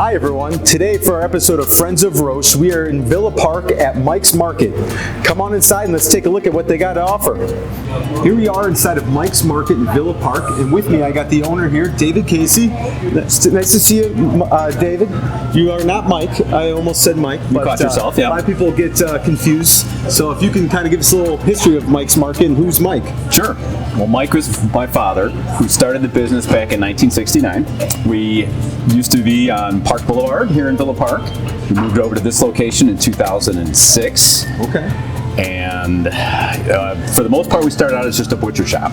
Hi everyone, today for our episode of Friends of Roesch, we are in Villa Park at Mike's Market. Come on inside and let's take a look at what they got to offer. Here we are inside of Mike's Market in Villa Park, and with me I got the owner here, David Casey. Nice to see you, David. You are not Mike, I almost said Mike. You caught yourself, yeah. A lot of people get confused, so if you can kind of give us a little history of Mike's Market and who's Mike. Sure. Well, Mike was my father, who started the business back in 1969. We used to be on Park Boulevard here in Villa Park. We moved over to this location in 2006. Okay. And for the most part, we started out as just a butcher shop.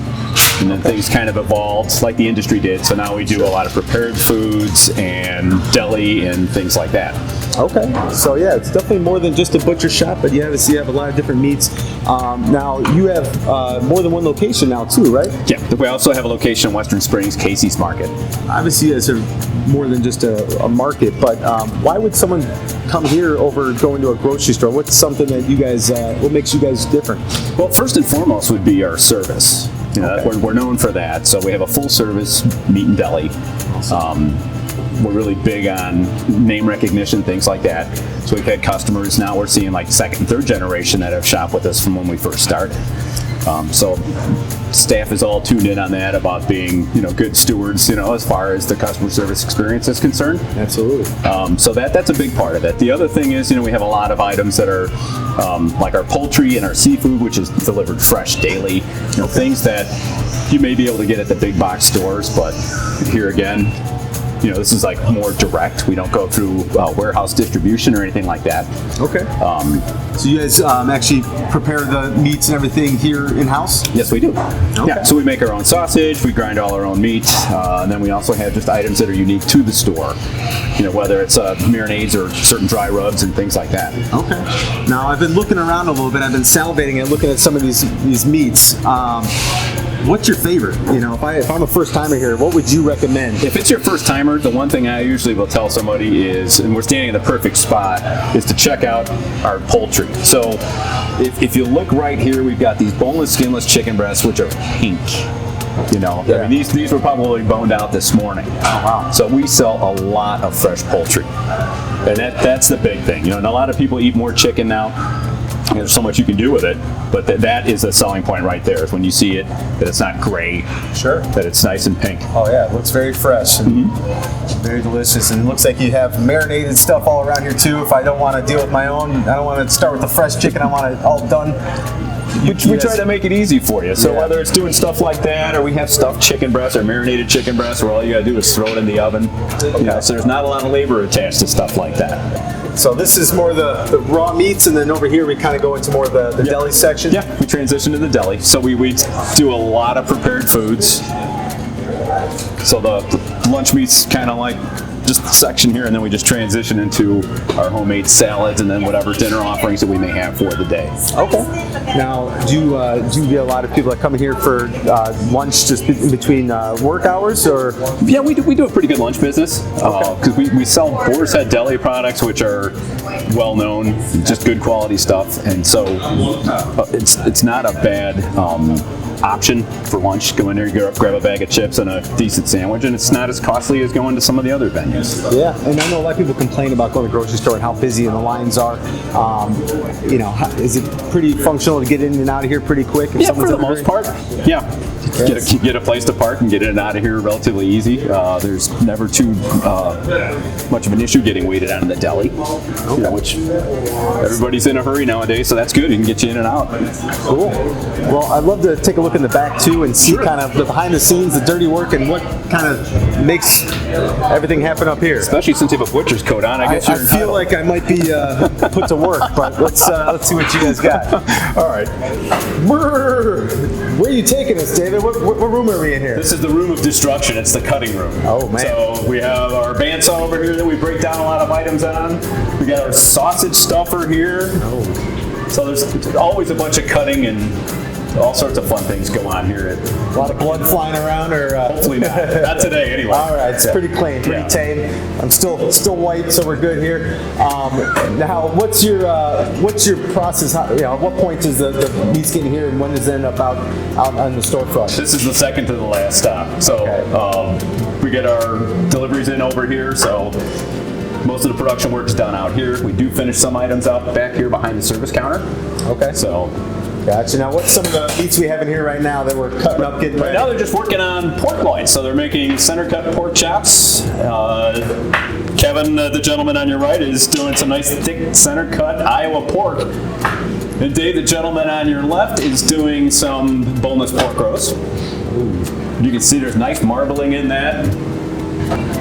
And then things kind of evolved like the industry did. So now we do a lot of prepared foods and deli and things like that. Okay, so yeah, it's definitely more than just a butcher shop, but you have a lot of different meats. Now you have more than one location now too, right? Yeah, we also have a location in Western Springs, Casey's Market. Obviously, it's more than just a market, but why would someone come here over going to a grocery store? What's something that you guys, what makes you guys different? Well, first and foremost would be our service. You know, okay. We're known for that. So we have a full service meat and deli. We're really big on name recognition, things like that. So we've had customers, now we're seeing like second and third generation that have shopped with us from when we first started. So staff is all tuned in on that about being, good stewards, as far as the customer service experience is concerned. Absolutely. So that's a big part of it. The other thing is, we have a lot of items that are like our poultry and our seafood, which is delivered fresh daily. Things that you may be able to get at the big box stores, but here again, this is like more direct. We don't go through warehouse distribution or anything like that. Okay. So you guys actually prepare the meats and everything here in-house? Yes, we do. Okay. Yeah, so we make our own sausage, we grind all our own meat, and then we also have just items that are unique to the store. Whether it's marinades or certain dry rubs and things like that. Okay. Now, I've been looking around a little bit. I've been salivating and looking at some of these meats. What's your favorite? If I'm a first timer here, what would you recommend? If it's your first timer, the one thing I usually will tell somebody is, and we're standing in the perfect spot, is to check out our poultry. So if you look right here, we've got these boneless, skinless chicken breasts, which are pink. Yeah. I mean, these were probably boned out this morning. Oh, wow. So we sell a lot of fresh poultry. And that's the big thing. And a lot of people eat more chicken now. There's so much you can do with it, but that is a selling point right there. Is when you see it, that it's not gray, sure, that it's nice and pink. Oh yeah, it looks very fresh and very delicious, and it looks like you have marinated stuff all around here too. If I don't want to deal with my own, I don't want to start with the fresh chicken. I want it all done. We try to make it easy for you. So whether it's doing stuff like that, or we have stuffed chicken breasts or marinated chicken breasts, where all you gotta do is throw it in the oven. So there's not a lot of labor attached to stuff like that. So this is more the raw meats, and then over here we kind of go into more the deli section? Yeah, we transition to the deli. So we do a lot of prepared foods. So the lunch meat's kind of like just the section here, and then we just transition into our homemade salads and then whatever dinner offerings that we may have for the day. Okay. Now, do you get a lot of people that come here for lunch just in between work hours, or? Yeah, we do a pretty good lunch business because we sell Boar's Head Deli products, which are well known, just good quality stuff, and so it's not a bad option for lunch. Go in there, grab a bag of chips and a decent sandwich, and it's not as costly as going to some of the other venues. Yeah, and I know a lot of people complain about going to the grocery store and how busy and the lines are. Is it pretty functional to get in and out of here pretty quick? Yeah, for the most part. Yeah. Get a place to park and get in and out of here relatively easy. There's never too much of an issue getting waited on in the deli, which everybody's in a hurry nowadays, so that's good. You can get you in and out. Cool. Well, I'd love to take a look in the back too and see kind of the behind the scenes, the dirty work, and what kind of makes everything happen up here. Especially since you have a butcher's coat on, I guess you're entitled. I feel like I might be put to work, but let's see what you guys got. All right. Where are you taking us, David? What room are we in here? This is the room of destruction. It's the cutting room. Oh, man. So we have our bandsaw over here that we break down a lot of items on. We got our sausage stuffer here. Oh. So there's always a bunch of cutting and all sorts of fun things go on here. A lot of blood flying around, or hopefully not. Not today, anyway. All right, it's pretty clean, pretty tame. I'm still white, so we're good here. Now, what's your process? At what point does the meat's getting here, and when does it end up out on the storefront? This is the second to the last stop. So we get our deliveries in over here. So Most of the production work's done out here. We do finish some items out back here behind the service counter. Okay. So, gotcha. Now, what's some of the meats we have in here right now that we're cutting up, getting ready? Right now they're just working on pork loins. So they're making center cut pork chops. Kevin, the gentleman on your right, is doing some nice thick center cut Iowa pork. And Dave, the gentleman on your left, is doing some boneless pork roast. You can see there's nice marbling in that.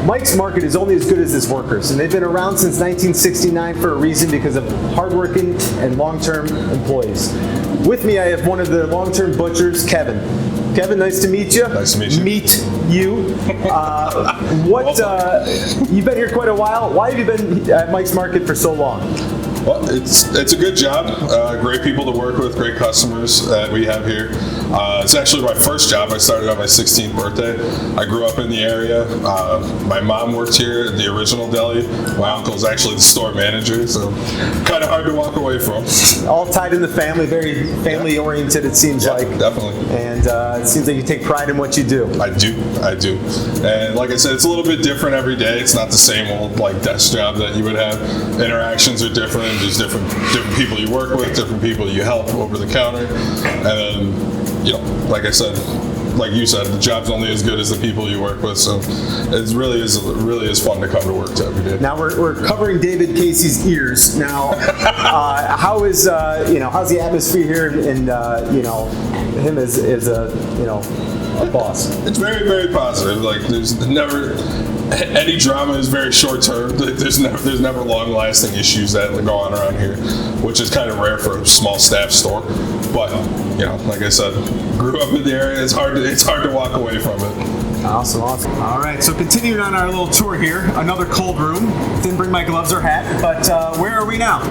Mike's Market is only as good as its workers, and they've been around since 1969 for a reason, because of hardworking and long-term employees. With me, I have one of the long-term butchers, Kevin. Kevin, nice to meet you. Nice to meet you. Meet you. You've been here quite a while. Why have you been at Mike's Market for so long? Well, it's a good job. Great people to work with, great customers that we have here. It's actually my first job. I started on my 16th birthday. I grew up in the area. My mom worked here at the original deli. My uncle's actually the store manager, so kind of hard to walk away from. All tied in the family, very family-oriented, it seems like. Definitely. And it seems like you take pride in what you do. I do. And like I said, it's a little bit different every day. It's not the same old desk job that you would have. Interactions are different. There's different people you work with, different people you help over the counter, and then, like I said, like you said, the job's only as good as the people you work with. So it really is fun to come to work every day. Now we're covering David Casey's ears. Now, how's the atmosphere here, and him as a boss? It's very, very positive. There's never any drama is very short term. There's never long lasting issues that go on around here, which is kind of rare for a small staff store. But like I said, grew up in the area. It's hard to walk away from it. Awesome. All right, so continuing on our little tour here, another cold room. Didn't bring my gloves or hat, but where are we now?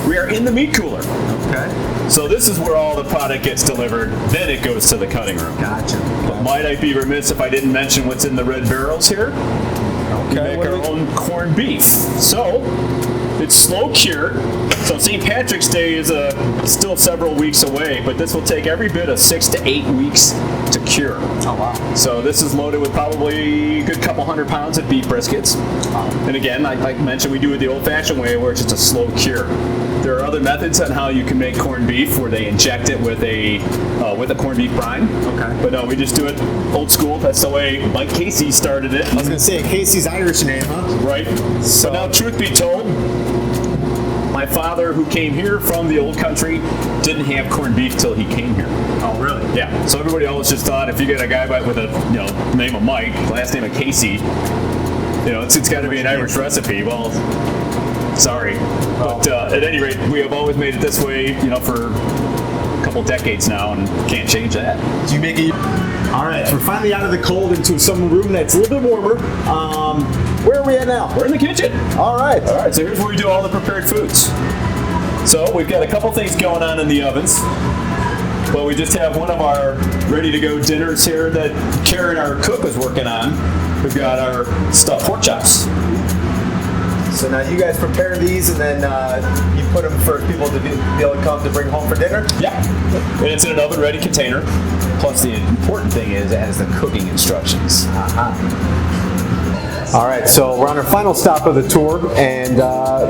We are in the meat cooler. Okay. So this is where all the product gets delivered. Then it goes to the cutting room. Gotcha. But might I be remiss if I didn't mention what's in the red barrels here? Okay. We make our own corned beef. So it's slow cured. So St. Patrick's Day is still several weeks away, but this will take every bit of 6 to 8 weeks to cure. Oh, wow. So this is loaded with probably a good couple 100 pounds of beef briskets. And again, like I mentioned, we do it the old-fashioned way, where it's just a slow cure. There are other methods on how you can make corned beef, where they inject it with a corned beef brine. Okay. But no, we just do it old school. That's the way Mike Casey started it. I was gonna say Casey's Irish name, huh? Right. So now, truth be told, my father, who came here from the old country, didn't have corned beef till he came here. Oh, really? Yeah. So everybody always just thought, if you get a guy with a name of Mike, last name of Casey, it's got to be an Irish recipe. Well, sorry, but at any rate, we have always made it this way, for a couple decades now, and can't change that. Do you make it? All right, so we're finally out of the cold into some room that's a little bit warmer. Where are we at now? We're in the kitchen. All right. So here's where we do all the prepared foods. So we've got a couple things going on in the ovens. But we just have one of our ready-to-go dinners here that Karen, our cook, was working on. We've got our stuffed pork chops. So now you guys prepare these, and then you put them for people to be able to come to bring home for dinner? Yeah. And it's in an oven-ready container. Plus, the important thing is it has the cooking instructions. All right, so we're on our final stop of the tour, and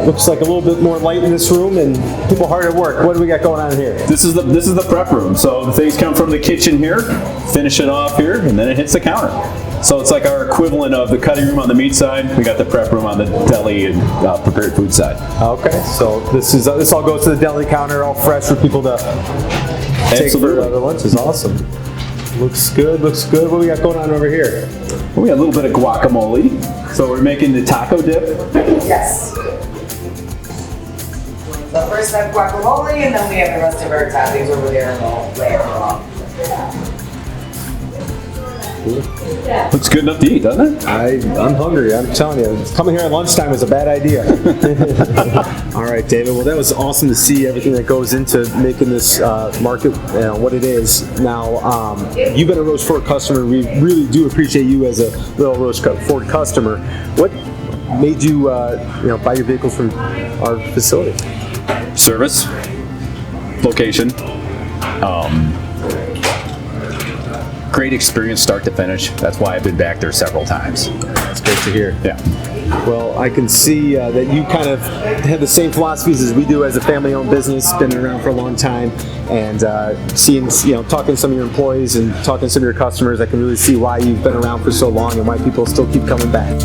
looks like a little bit more light in this room, and people hard at work. What do we got going on here? This is the prep room. So the things come from the kitchen here, finish it off here, and then it hits the counter. So it's like our equivalent of the cutting room on the meat side. We got the prep room on the deli and prepared food side. Okay, so this all goes to the deli counter, all fresh for people to take for their lunches. Awesome. Looks good. What do we got going on over here? We got a little bit of guacamole. So we're making the taco dip. Yes. So first we have guacamole, and then we have the rest of our toppings over there, and we'll layer them on. Looks good enough to eat, doesn't it? I'm hungry. I'm telling you, coming here at lunchtime is a bad idea. All right, David. Well, that was awesome to see everything that goes into making this market what it is. Now, you've been a Roesch Ford customer. We really do appreciate you as a little Roesch Ford customer. What made you, buy your vehicles from our facility? Service, location. Great experience start to finish. That's why I've been back there several times. That's great to hear. Yeah. Well, I can see that you kind of have the same philosophies as we do as a family-owned business, been around for a long time, and seeing, talking to some of your employees and talking to some of your customers, I can really see why you've been around for so long and why people still keep coming back.